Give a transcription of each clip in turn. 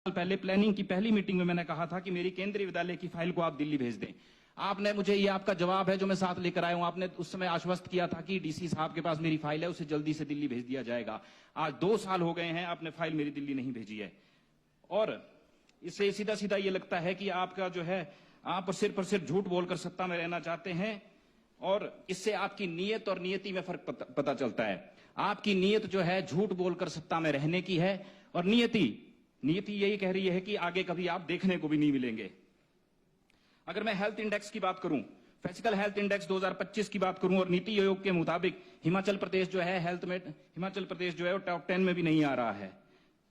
पहले प्लानिंग की पहली मीटिंग में मैंने कहा था कि मेरी केंद्रीय विद्यालय की फाइल को आप दिल्ली भेज दें। आपने मुझे, ये आपका जवाब है जो मैं साथ लेकर आया हूं, आपने उस समय आश्वस्त किया था कि डीसी साहब के पास मेरी फाइल है, उसे जल्दी से दिल्ली भेज दिया जाएगा। आज 2 साल हो गए हैं, आपने फाइल मेरी दिल्ली नहीं भेजी है। और इससे सीधा सीधा ये लगता है कि आपका जो है, आप सिर्फ और सिर्फ झूठ बोलकर सत्ता में रहना चाहते हैं, और इससे आपकी नीयत और नियति में फर्क पता चलता है। आपकी नीयत जो है झूठ बोलकर सत्ता में रहने की है, और नियति यही कह रही है कि आगे कभी आप देखने को भी नहीं मिलेंगे। अगर मैं हेल्थ इंडेक्स की बात करूं, फिजिकल हेल्थ इंडेक्स 2025 की बात करूं, और नीति आयोग के मुताबिक हिमाचल प्रदेश जो है हेल्थ में, हिमाचल प्रदेश जो है वो टॉप 10 में भी नहीं आ रहा है।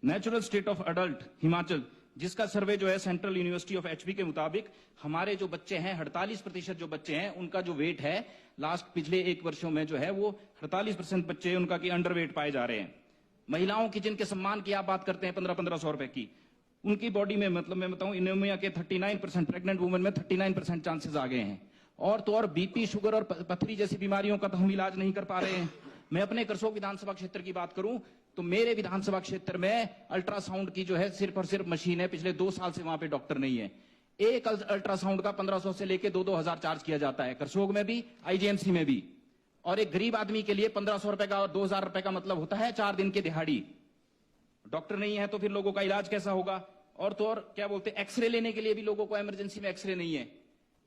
Natural state of adult Himachal, जिसका सर्वे जो है सेंट्रल यूनिवर्सिटी ऑफ एचपी के मुताबिक, हमारे जो बच्चे हैं 48% जो बच्चे हैं उनका जो वेट है लास्ट पिछले 1 वर्षों में जो है वो 48% बच्चे उनका की अंडर वेट पाए जा रहे हैं। महिलाओं की जिनके सम्मान की आप बात करते हैं 1500 रुपए की, उनकी बॉडी में, मतलब मैं बताऊं, एनीमिया के 39%, प्रेग्नेंट वुमेन में 39% चांसेस आ गए हैं। और तो और बीपी, शुगर और पथरी जैसी बीमारियों का तो हम इलाज नहीं कर पा रहे हैं। मैं अपने करसोग विधानसभा क्षेत्र की बात करूं तो मेरे विधानसभा क्षेत्र में अल्ट्रासाउंड की जो है सिर्फ और सिर्फ मशीन है। पिछले 2 साल से वहां पे डॉक्टर नहीं है। एक अल्ट्रासाउंड का 1500 से लेके 2-2000 चार्ज किया जाता है, करसोग में भी, आईजीएमसी में भी। और एक गरीब आदमी के लिए 1500 रुपए का और 2000 रुपए का मतलब होता है 4 दिन की दिहाड़ी। डॉक्टर नहीं है तो फिर लोगों का इलाज कैसा होगा? और तो और क्या बोलते हैं, एक्सरे लेने के लिए भी लोगों को इमरजेंसी में एक्सरे नहीं है।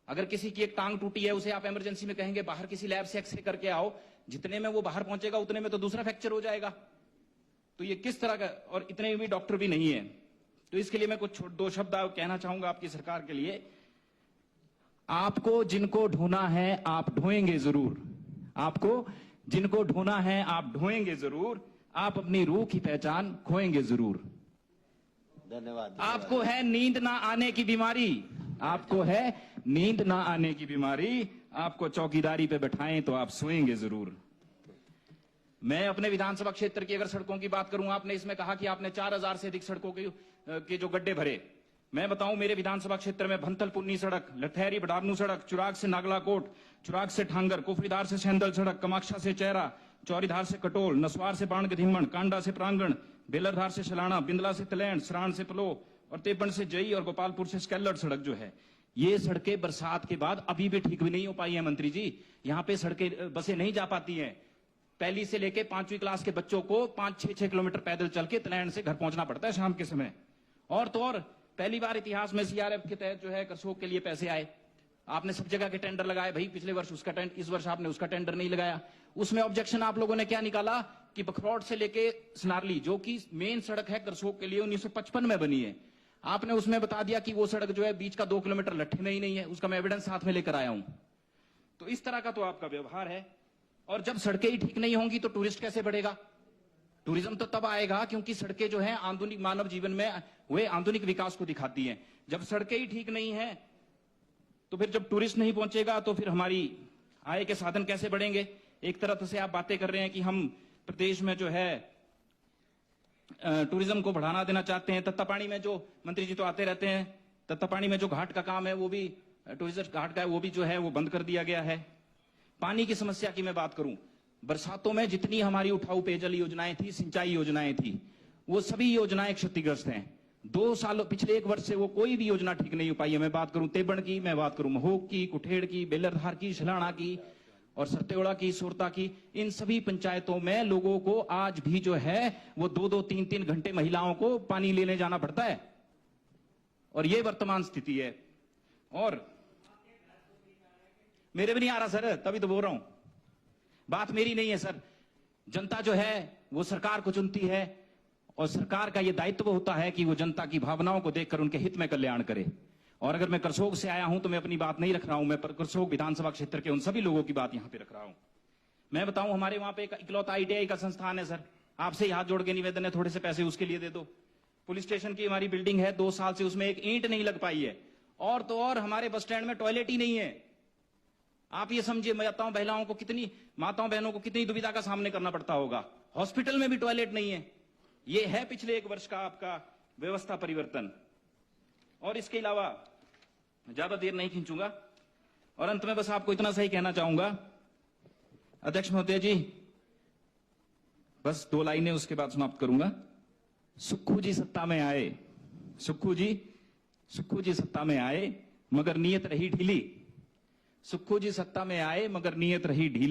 अगर किसी की एक टांग टूटी है, उसे आप इमरजेंसी में कहेंगे बाहर किसी लैब से एक्सरे करके आओ, जितने में वो बाहर पहुंचेगा उतने में तो दूसरा फ्रैक्चर हो जाएगा। तो ये किस तरह का, और इतने में भी डॉक्टर भी नहीं है। तो इसके लिए मैं कुछ 2 शब्द कहना चाहूंगा आपकी सरकार के लिए। आपको जिनको ढूंढना है आप ढूंढेंगे जरूर, आपको जिनको ढूंढना है आप ढूंढेंगे जरूर, आप अपनी रूह की पहचान खोएंगे जरूर। धन्यवाद। आपको है नींद ना आने की बीमारी, आपको है नींद ना आने की बीमारी, आपको चौकीदारी पे बैठाएं तो आप सोएंगे जरूर। मैं अपने विधानसभा क्षेत्र की अगर सड़कों की बात करूं, आपने इसमें कहा कि आपने 4000 से अधिक सड़कों के जो गड्ढे भरे। मैं बताऊं, मेरे विधानसभा क्षेत्र में भंतल पुन्नी सड़क, लथेरी बडारनू सड़क, चुराग से नागलाकोट, चुराग से ठांगर, कुफरीदार से सेंदल सड़क, कमाक्षा से चेहरा, चौरीधार से कटोल, नसवार से पाण गधिमण, कांडा से प्रांगण, बेलरधार से शलाना, बिंदला से तलैंड, सराण से पलो, और तेपन से जई, और गोपालपुर से स्केलर सड़क जो है, ये सड़कें बरसात के बाद अभी भी ठीक भी नहीं हो पाई है मंत्री जी। यहाँ पे सड़कें, बसें नहीं जा पाती हैं। पहली से लेके 5वीं क्लास के बच्चों को 5-6 किलोमीटर पैदल चल के तलैंड से घर पहुंचना पड़ता है शाम के समय। और तो और पहली बार इतिहास में सीआरएफ के तहत जो है करसोग के लिए पैसे आए। आपने सब जगह के टेंडर लगाए भाई, पिछले वर्ष उसका टेंडर, इस वर्ष आपने उसका टेंडर नहीं लगाया। उसमें ऑब्जेक्शन आप लोगों ने क्या निकाला कि बखरौड से लेके सनारली, जो कि मेन सड़क है करसोग के लिए, 1955 में बनी है, आपने उसमें बता दिया कि वो सड़क जो है बीच का 2 किलोमीटर लट्ठे में ही नहीं है। उसका मैं एविडेंस साथ में लेकर आया हूं। तो इस तरह का तो आपका व्यवहार है। और जब सड़कें ही ठीक नहीं होंगी तो टूरिस्ट कैसे बढ़ेगा? टूरिज्म तो तब आएगा क्योंकि सड़कें जो हैं आधुनिक मानव जीवन में हुए आधुनिक विकास को दिखाती हैं। जब सड़कें ही ठीक नहीं है तो फिर जब टूरिस्ट नहीं पहुंचेगा तो फिर हमारी आय के साधन कैसे बढ़ेंगे? एक तरफ से आप बातें कर रहे हैं कि हम प्रदेश में जो है टूरिज्म को बढ़ाना देना चाहते हैं। तत्तापानी में जो मंत्री जी तो आते रहते हैं, तत्तापानी में जो घाट का काम है वो भी, टूरिस्ट घाट का है, वो भी जो है वो बंद कर दिया गया है। पानी की समस्या की मैं बात करूं, बरसातों में जितनी हमारी उठाऊ पेयजल योजनाएं थी, सिंचाई योजनाएं थी, वो सभी योजनाएं क्षतिग्रस्त हैं। 2 सालों, पिछले 1 वर्ष से वो कोई भी योजना ठीक नहीं हो पाई है। मैं बात करूं तेबण की, मैं बात करूं महोग की, कुठेड़ की, बेलरधार की, शलाना की, और सरतेवड़ा की, सुरता की। इन सभी पंचायतों में लोगों को आज भी जो है वो 2-2, 3-3 घंटे महिलाओं को पानी लेने जाना पड़ता है। और ये वर्तमान स्थिति है। और मेरे भी नहीं आ रहा सर, तभी तो बोल रहा हूं। बात मेरी नहीं है सर, जनता जो है वो सरकार को चुनती है, और सरकार का ये दायित्व होता है कि वो जनता की भावनाओं को देखकर उनके हित में कल्याण करे। और अगर मैं करसोग से आया हूं तो मैं अपनी बात नहीं रख रहा हूं, मैं करसोग विधानसभा क्षेत्र के उन सभी लोगों की बात यहां पे रख रहा हूं। मैं बताऊं, हमारे वहां पे एक इकलौता आईटीआई का संस्थान है सर, आपसे हाथ जोड़ के निवेदन है, थोड़े से पैसे उसके लिए दे दो। पुलिस स्टेशन की हमारी बिल्डिंग है, 2 साल से उसमें एक ईंट नहीं लग पाई है। और तो और हमारे बस स्टैंड में टॉयलेट ही नहीं है। आप ये समझिए, माताओं बहनों को कितनी दुविधा का सामने करना पड़ता होगा। हॉस्पिटल में भी टॉयलेट नहीं है। ये है पिछले 1 वर्ष का आपका व्यवस्था परिवर्तन। और इसके अलावा ज्यादा देर नहीं खींचूंगा, और अंत में बस आपको इतना सही कहना चाहूंगा, अध्यक्ष महोदय जी, बस 2 लाइनें उसके बाद समाप्त करूंगा। सुक्खू जी सत्ता में आए, सुक्खू जी सत्ता में आए मगर नीयत रही ढीली। सुक्खू जी सत्ता में आए मगर नीयत रही ढीली।